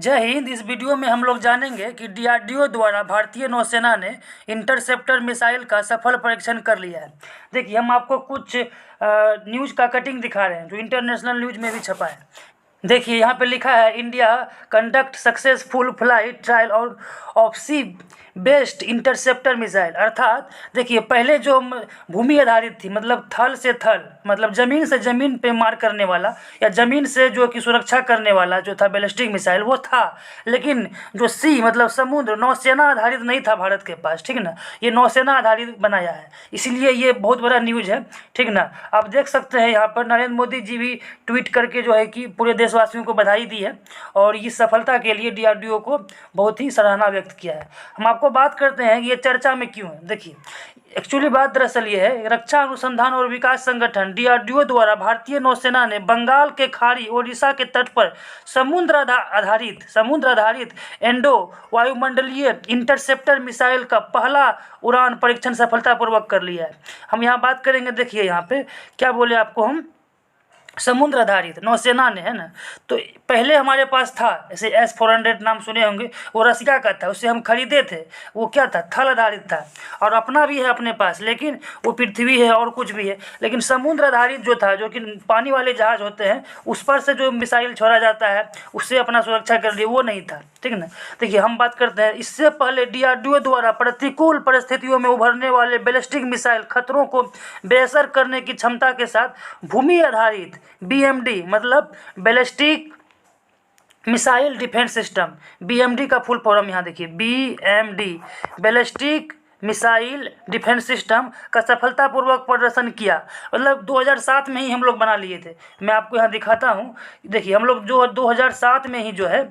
जय हिंद। इस वीडियो में हम लोग जानेंगे कि डीआरडीओ द्वारा भारतीय नौसेना ने इंटरसेप्टर मिसाइल का सफल परीक्षण कर लिया है। देखिए, हम आपको कुछ न्यूज़ का कटिंग दिखा रहे हैं जो इंटरनेशनल न्यूज़ में भी छपा है। देखिए, यहाँ पे लिखा है India conduct successful flight trial और of sea based interceptor missile. अर्थात देखिए, पहले जो भूमि आधारित थी, मतलब थल से थल, मतलब ज़मीन से ज़मीन पे मार करने वाला या ज़मीन से जो कि सुरक्षा करने वाला जो था बैलिस्टिक मिसाइल वो था। लेकिन जो सी मतलब समुद्र, नौसेना आधारित नहीं था भारत के पास, ठीक ना। ये नौसेना आधारित बनाया है, इसीलिए ये बहुत बड़ा न्यूज़ है, ठीक ना। आप देख सकते हैं यहाँ पर नरेंद्र मोदी जी भी ट्वीट करके जो है कि पूरे देशवासियों को बधाई दी है और इस सफलता के लिए डीआरडीओ को बहुत ही सराहना व्यक्त किया है। हम आपको बात करते हैं कि ये चर्चा में क्यों है। देखिए, एक्चुअली बात दरअसल ये है, रक्षा अनुसंधान और विकास संगठन डीआरडीओ द्वारा भारतीय नौसेना ने बंगाल के खाड़ी ओडिशा के तट पर समुद्र आधारित एंडो वायुमंडलीय इंटरसेप्टर मिसाइल का पहला उड़ान परीक्षण सफलतापूर्वक कर लिया है। हम यहाँ बात करेंगे, देखिए यहाँ पे क्या बोले आपको, हम समुद्र आधारित नौसेना ने, है ना। तो पहले हमारे पास था जैसे S-400 नाम सुने होंगे, वो रसिया का था, उससे हम खरीदे थे। वो क्या था, थल आधारित था और अपना भी है अपने पास, लेकिन वो पृथ्वी है और कुछ भी है। लेकिन समुद्र आधारित जो था, जो कि पानी वाले जहाज होते हैं उस पर से जो मिसाइल छोड़ा जाता है उससे अपना सुरक्षा कर लिए, वो नहीं था, ठीक ना। देखिए, हम बात करते हैं इससे पहले डीआरडीओ द्वारा प्रतिकूल परिस्थितियों में उभरने वाले बैलिस्टिक मिसाइल खतरों को बेअसर करने की क्षमता के साथ भूमि आधारित BMD मतलब ballistic missile defence system, BMD का फुल फॉर्म यहाँ देखिए, BMD ballistic missile defence system का सफलतापूर्वक प्रदर्शन किया। मतलब 2007 में ही हम लोग बना लिए थे। मैं आपको यहाँ दिखाता हूँ, देखिए हम लोग जो 2007 में ही जो है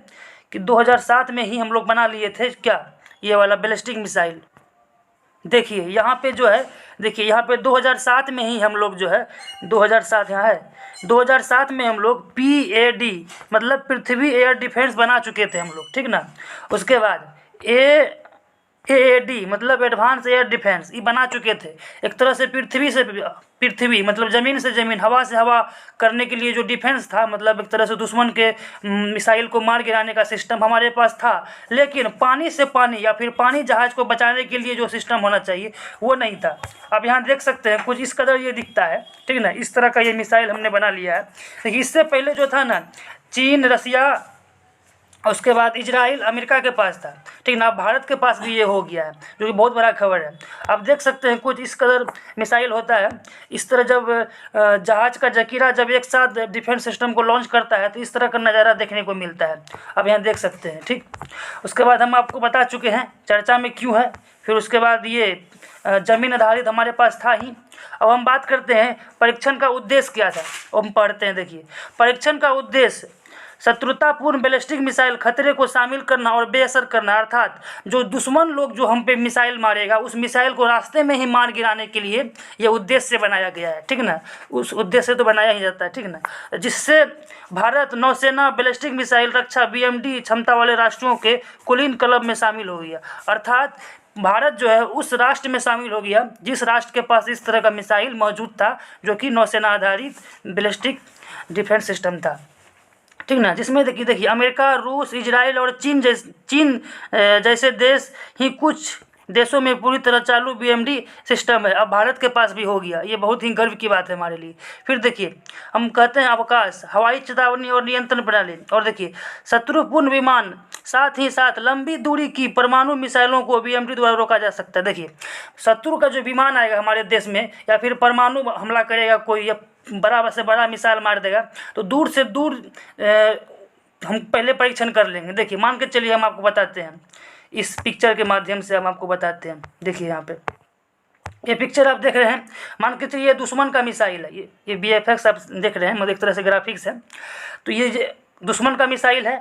कि 2007 में ही हम लोग बना लिए थे क्या, ये वाला बैलिस्टिक मिसाइल। देखिए यहाँ पे जो है, देखिए यहाँ पे 2007 में ही हम लोग जो है 2007 यहाँ है, 2007 में हम लोग PAD मतलब पृथ्वी एयर डिफेंस बना चुके थे हम लोग, ठीक ना। उसके बाद AAD मतलब एडवांस एयर डिफेंस ये बना चुके थे। एक तरह से पृथ्वी मतलब ज़मीन से ज़मीन, हवा से हवा करने के लिए जो डिफेंस था, मतलब एक तरह से दुश्मन के मिसाइल को मार गिराने का सिस्टम हमारे पास था। लेकिन पानी से पानी या फिर पानी जहाज़ को बचाने के लिए जो सिस्टम होना चाहिए वो नहीं था। अब यहाँ देख सकते हैं कुछ इस कदर ये दिखता है, ठीक ना। इस तरह का ये मिसाइल हमने बना लिया है। लेकिन इससे पहले जो था ना, चीन, रसिया, उसके बाद इजराइल, अमेरिका के पास था, ठीक ना। भारत के पास भी ये हो गया है, जो कि बहुत बड़ा खबर है। आप देख सकते हैं कुछ इस कदर मिसाइल होता है। इस तरह जब जहाज़ का जकीरा जब एक साथ डिफेंस सिस्टम को लॉन्च करता है तो इस तरह का नज़ारा देखने को मिलता है। अब यहाँ देख सकते हैं, ठीक। उसके बाद हम आपको बता चुके हैं चर्चा में क्यों है। फिर उसके बाद ये ज़मीन आधारित हमारे पास था ही। अब हम बात करते हैं परीक्षण का उद्देश्य क्या था, हम पढ़ते हैं। देखिए, परीक्षण का उद्देश्य शत्रुतापूर्ण बैलिस्टिक मिसाइल खतरे को शामिल करना और बेअसर करना। अर्थात जो दुश्मन लोग जो हम पे मिसाइल मारेगा उस मिसाइल को रास्ते में ही मार गिराने के लिए ये उद्देश्य से बनाया गया है, ठीक ना। उस उद्देश्य से तो बनाया ही जाता है, ठीक ना। जिससे भारत नौसेना बैलिस्टिक मिसाइल रक्षा BMD क्षमता वाले राष्ट्रों के कुलीन क्लब में शामिल हो गया। अर्थात भारत जो है उस राष्ट्र में शामिल हो गया जिस राष्ट्र के पास इस तरह का मिसाइल मौजूद था, जो कि नौसेना आधारित बैलिस्टिक डिफेंस सिस्टम था, ठीक ना। जिसमें देखिए अमेरिका, रूस, इजराइल और चीन जैसे देश ही कुछ देशों में पूरी तरह चालू BMD सिस्टम है। अब भारत के पास भी हो गया, ये बहुत ही गर्व की बात है हमारे लिए। फिर देखिए, हम कहते हैं अवकाश, हवाई चेतावनी और नियंत्रण प्रणाली। और देखिए, शत्रुपूर्ण विमान, साथ ही साथ लंबी दूरी की परमाणु मिसाइलों को BMD द्वारा रोका जा सकता है। देखिए, शत्रु का जो विमान आएगा हमारे देश में या फिर परमाणु हमला करेगा कोई, या बड़ा से बड़ा मिसाइल मार देगा, तो दूर से दूर हम पहले परीक्षण कर लेंगे। देखिए, मान के चलिए, हम आपको बताते हैं इस पिक्चर के माध्यम से, हम आपको बताते हैं। देखिए यहाँ पे ये पिक्चर आप देख रहे हैं, मान के चलिए ये दुश्मन का मिसाइल है, ये VFX आप देख रहे हैं, मतलब एक तरह से ग्राफिक्स है। तो ये दुश्मन का मिसाइल है,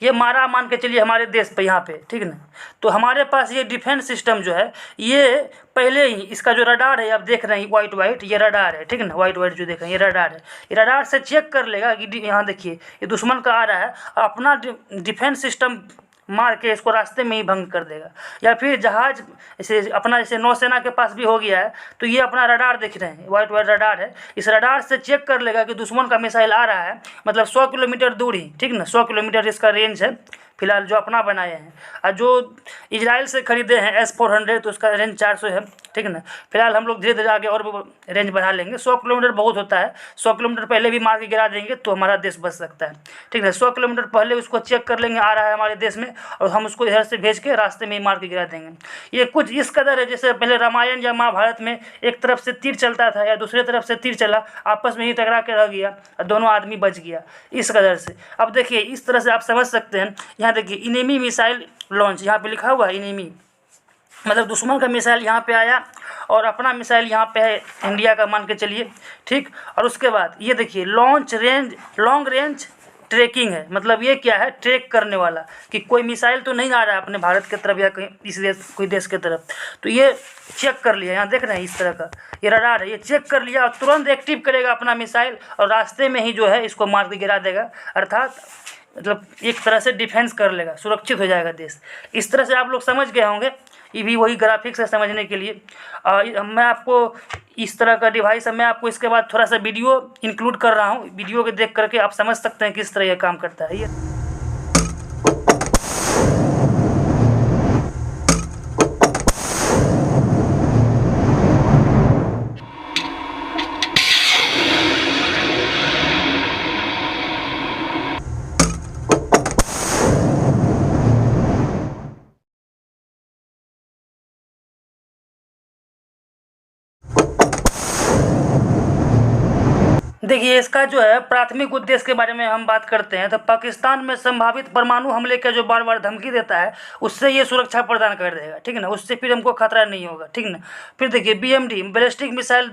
ये मारा मान के चलिए हमारे देश पे यहाँ पे, ठीक ना। तो हमारे पास ये डिफेंस सिस्टम जो है, ये पहले ही इसका जो रडार है आप देख रहे हैं वाइट ये रडार है, ठीक ना। वाइट जो देख रहे हैं ये रडार है। ये रडार से चेक कर लेगा कि यहाँ देखिए ये दुश्मन का आ रहा है, अपना डिफेंस सिस्टम मार के इसको रास्ते में ही भंग कर देगा। या फिर जहाज जैसे अपना जैसे नौसेना के पास भी हो गया है, तो ये अपना रडार देख रहे हैं, वाइट वाइट रडार है, इस रडार से चेक कर लेगा कि दुश्मन का मिसाइल आ रहा है, मतलब 100 किलोमीटर दूर ही, ठीक ना, 100 किलोमीटर इसका रेंज है फिलहाल जो अपना बनाए हैं। और जो इजराइल से खरीदे हैं S-400 तो उसका रेंज 400 है, ठीक ना। फिलहाल हम लोग धीरे धीरे आगे और भी रेंज बढ़ा लेंगे। 100 किलोमीटर बहुत होता है, 100 किलोमीटर पहले भी मार के गिरा देंगे तो हमारा देश बच सकता है, ठीक है। 100 किलोमीटर पहले उसको चेक कर लेंगे आ रहा है हमारे देश में, और हम उसको इधर से भेज के रास्ते में ही मार के गिरा देंगे। ये कुछ इस कदर है जैसे पहले रामायण या महाभारत में एक तरफ से तीर चलता था या दूसरे तरफ से तीर चला, आपस में ही टकरा के रह गया और दोनों आदमी बच गया, इस कदर से। अब देखिए इस तरह से आप समझ सकते हैं। यहाँ देखिए इनेमी मिसाइल लॉन्च, यहाँ पे लिखा हुआ है इनेमी, मतलब दुश्मन का मिसाइल यहाँ पे आया और अपना मिसाइल यहाँ पे है इंडिया का, मान के चलिए, ठीक। और उसके बाद ये देखिए launch range, long range tracking है, मतलब ये क्या है, ट्रैक करने वाला कि कोई मिसाइल तो नहीं आ रहा है अपने भारत की तरफ या कहीं इस देश कोई देश की तरफ, तो ये चेक कर लिया। यहाँ देख रहे हैं इस तरह का ये रडार है, ये चेक कर लिया और तुरंत एक्टिव करेगा अपना मिसाइल और रास्ते में ही जो है इसको मार के गिरा देगा, अर्थात मतलब एक तरह से डिफेंस कर लेगा, सुरक्षित हो जाएगा देश। इस तरह से आप लोग समझ गए होंगे, ये भी वही ग्राफिक्स है समझने के लिए। मैं आपको इस तरह का डिवाइस है, मैं आपको इसके बाद थोड़ा सा वीडियो इंक्लूड कर रहा हूँ, वीडियो को देख करके आप समझ सकते हैं किस तरह यह काम करता है ये। देखिए इसका जो है प्राथमिक उद्देश्य के बारे में हम बात करते हैं तो पाकिस्तान में संभावित परमाणु हमले का जो बार बार धमकी देता है उससे ये सुरक्षा प्रदान कर देगा, ठीक है ना, उससे फिर हमको खतरा नहीं होगा, ठीक ना। फिर देखिए BMD बैलिस्टिक मिसाइल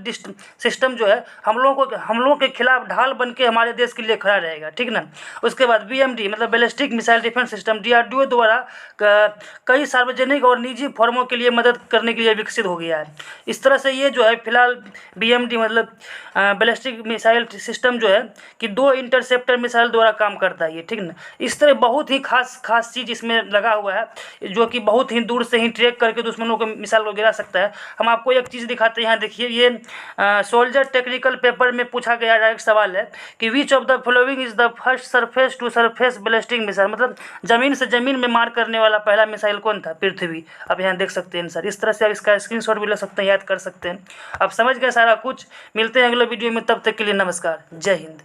सिस्टम जो है हम लोगों के खिलाफ ढाल बन के हमारे देश के लिए खड़ा रहेगा, ठीक ना। उसके बाद BMD मतलब ballistic missile defence system DRDO द्वारा कई सार्वजनिक और निजी फर्मों के लिए मदद करने के लिए विकसित हो गया है। इस तरह से ये जो है फिलहाल BMD मतलब बैलिस्टिक मिसाइल सिस्टम जो है कि 2 इंटरसेप्टर मिसाइल द्वारा काम करता है ये, ठीक ना। इस तरह बहुत ही खास चीज़ इसमें लगा हुआ है जो कि बहुत ही दूर से ही ट्रैक करके दुश्मनों को मिसाइल को गिरा सकता है। हम आपको एक चीज़ दिखाते हैं, यहाँ देखिए ये सोल्जर टेक्निकल पेपर में पूछा गया डायरेक्ट सवाल है कि which of the following is the first surface to surface ballistic missile, मतलब ज़मीन से ज़मीन में मार करने वाला पहला मिसाइल कौन था, पृथ्वी। आप यहाँ देख सकते हैं सर, इस तरह से आप इसका स्क्रीनशॉट भी ले सकते हैं, याद कर सकते हैं। आप समझ गए सारा कुछ। मिलते हैं अगले वीडियो में, तब तक के लिए नमस्कार, जय हिंद।